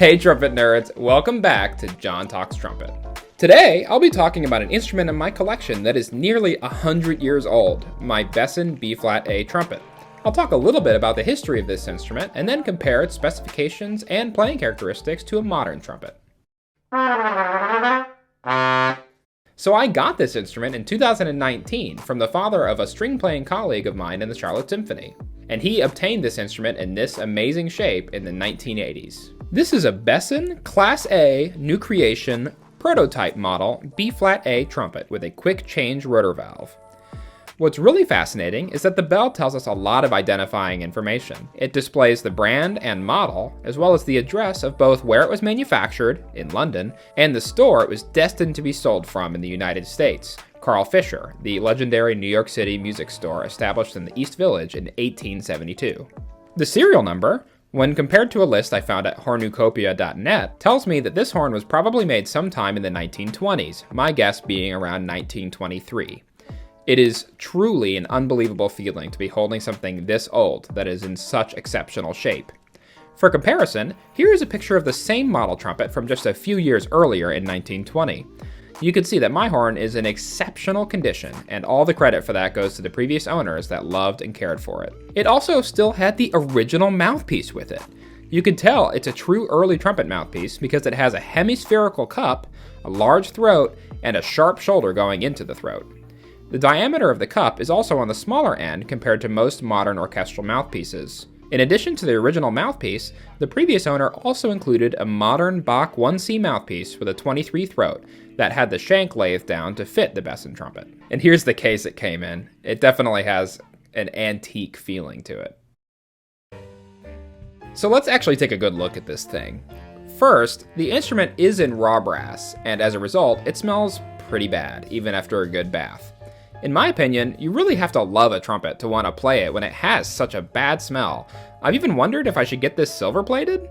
Hey trumpet nerds, welcome back to John Talks Trumpet. Today, I'll be talking about an instrument in my collection that is nearly 100 years old, my Besson B-flat-A trumpet. I'll talk a little bit about the history of this instrument and then compare its specifications and playing characteristics to a modern trumpet. So I got this instrument in 2019 from the father of a string-playing colleague of mine in the Charlotte Symphony, and he obtained this instrument in this amazing shape in the 1980s. This is a Besson Class A New Creation prototype model B-flat-A trumpet with a quick change rotor valve. What's really fascinating is that the bell tells us a lot of identifying information. It displays the brand and model, as well as the address of both where it was manufactured, in London, and the store it was destined to be sold from in the United States, Carl Fischer, the legendary New York City music store established in the East Village in 1872. The serial number, when compared to a list I found at hornucopia.net, tells me that this horn was probably made sometime in the 1920s, my guess being around 1923. It is truly an unbelievable feeling to be holding something this old that is in such exceptional shape. For comparison, here is a picture of the same model trumpet from just a few years earlier in 1920. You can see that my horn is in exceptional condition, and all the credit for that goes to the previous owners that loved and cared for it. It also still had the original mouthpiece with it. You can tell it's a true early trumpet mouthpiece because it has a hemispherical cup, a large throat, and a sharp shoulder going into the throat. The diameter of the cup is also on the smaller end compared to most modern orchestral mouthpieces. In addition to the original mouthpiece, the previous owner also included a modern Bach 1C mouthpiece with a 23 throat that had the shank lathed down to fit the Besson trumpet. And here's the case it came in. It definitely has an antique feeling to it. So let's actually take a good look at this thing. First, the instrument is in raw brass, and as a result, it smells pretty bad, even after a good bath. In my opinion, you really have to love a trumpet to want to play it when it has such a bad smell. I've even wondered if I should get this silver-plated?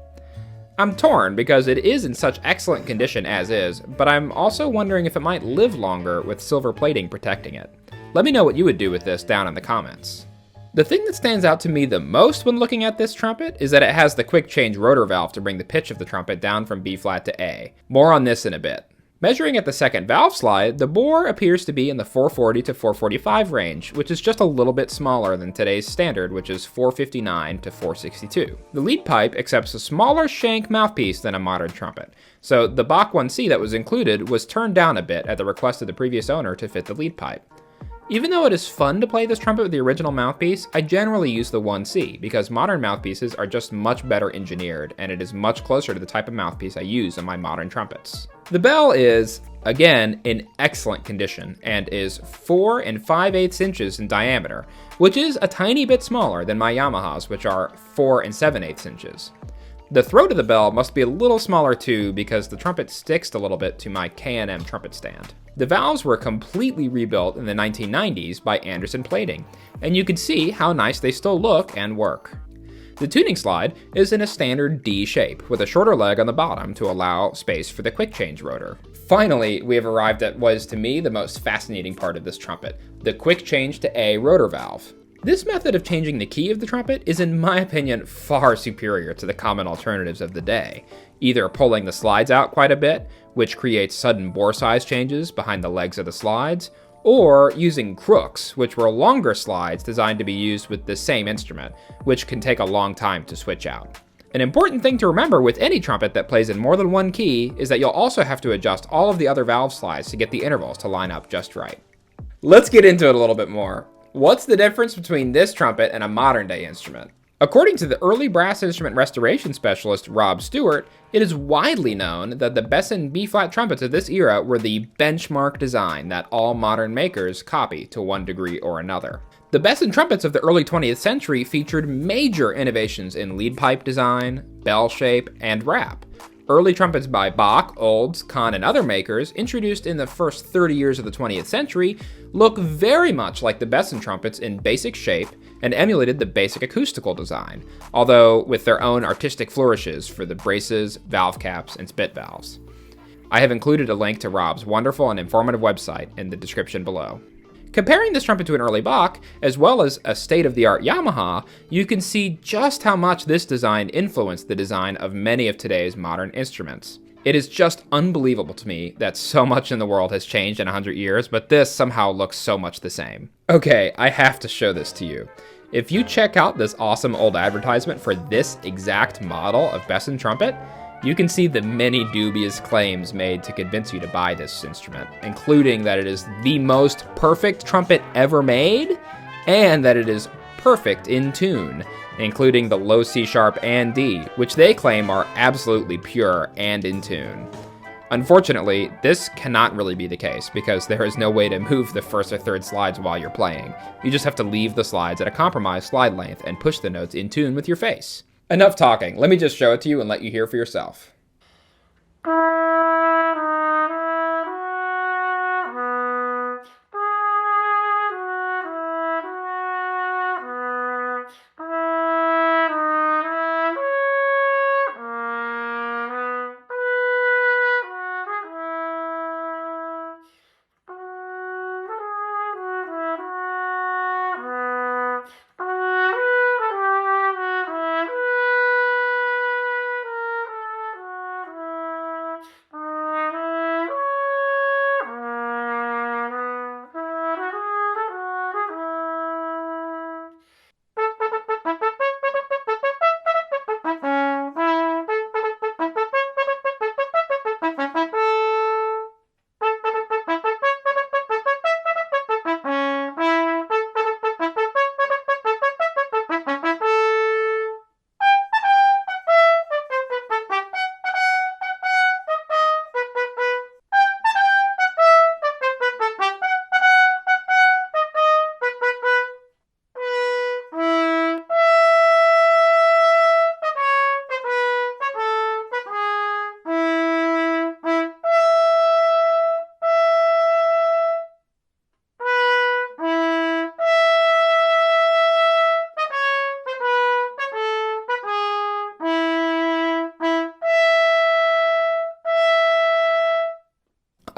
I'm torn because it is in such excellent condition as is, but I'm also wondering if it might live longer with silver plating protecting it. Let me know what you would do with this down in the comments. The thing that stands out to me the most when looking at this trumpet is that it has the quick change rotor valve to bring the pitch of the trumpet down from B flat to A. More on this in a bit. Measuring at the second valve slide, the bore appears to be in the 440 to 445 range, which is just a little bit smaller than today's standard, which is 459 to 462. The lead pipe accepts a smaller shank mouthpiece than a modern trumpet, so the Bach 1C that was included was turned down a bit at the request of the previous owner to fit the lead pipe. Even though it is fun to play this trumpet with the original mouthpiece, I generally use the 1C because modern mouthpieces are just much better engineered, and it is much closer to the type of mouthpiece I use on my modern trumpets. The bell is, again, in excellent condition and is 4 5/8 inches in diameter, which is a tiny bit smaller than my Yamahas, which are 4 7/8 inches. The throat of the bell must be a little smaller too because the trumpet sticks a little bit to my K&M trumpet stand. The valves were completely rebuilt in the 1990s by Anderson Plating, and you can see how nice they still look and work. The tuning slide is in a standard D shape with a shorter leg on the bottom to allow space for the quick change rotor. Finally, we have arrived at what is to me the most fascinating part of this trumpet, the quick change to A rotor valve. This method of changing the key of the trumpet is, in my opinion, far superior to the common alternatives of the day, either pulling the slides out quite a bit, which creates sudden bore size changes behind the legs of the slides, or using crooks, which were longer slides designed to be used with the same instrument, which can take a long time to switch out. An important thing to remember with any trumpet that plays in more than one key is that you'll also have to adjust all of the other valve slides to get the intervals to line up just right. Let's get into it a little bit more. What's the difference between this trumpet and a modern day instrument? According to the early brass instrument restoration specialist Rob Stewart, it is widely known that the Besson B-flat trumpets of this era were the benchmark design that all modern makers copy to one degree or another. The Besson trumpets of the early 20th century featured major innovations in lead pipe design, bell shape, and wrap. Early trumpets by Bach, Olds, Kahn, and other makers, introduced in the first 30 years of the 20th century, look very much like the Besson trumpets in basic shape and emulated the basic acoustical design, although with their own artistic flourishes for the braces, valve caps, and spit valves. I have included a link to Rob's wonderful and informative website in the description below. Comparing this trumpet to an early Bach, as well as a state-of-the-art Yamaha, you can see just how much this design influenced the design of many of today's modern instruments. It is just unbelievable to me that so much in the world has changed in 100 years, but this somehow looks so much the same. Okay, I have to show this to you. If you check out this awesome old advertisement for this exact model of Besson trumpet, you can see the many dubious claims made to convince you to buy this instrument, including that it is the most perfect trumpet ever made, and that it is perfect in tune, including the low C sharp and D, which they claim are absolutely pure and in tune. Unfortunately, this cannot really be the case because there is no way to move the first or third slides while you're playing. You just have to leave the slides at a compromised slide length and push the notes in tune with your face. Enough talking, let me just show it to you and let you hear for yourself.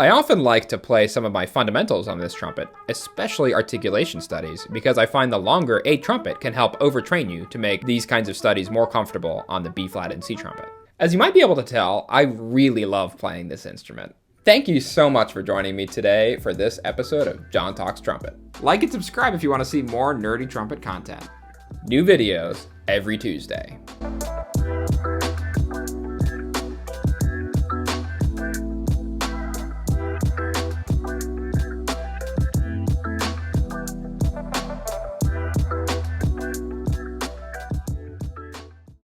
I often like to play some of my fundamentals on this trumpet, especially articulation studies, because I find the longer a trumpet can help overtrain you to make these kinds of studies more comfortable on the B flat and C trumpet. As you might be able to tell, I really love playing this instrument. Thank you so much for joining me today for this episode of John Talks Trumpet. Like and subscribe if you want to see more nerdy trumpet content. New videos every Tuesday.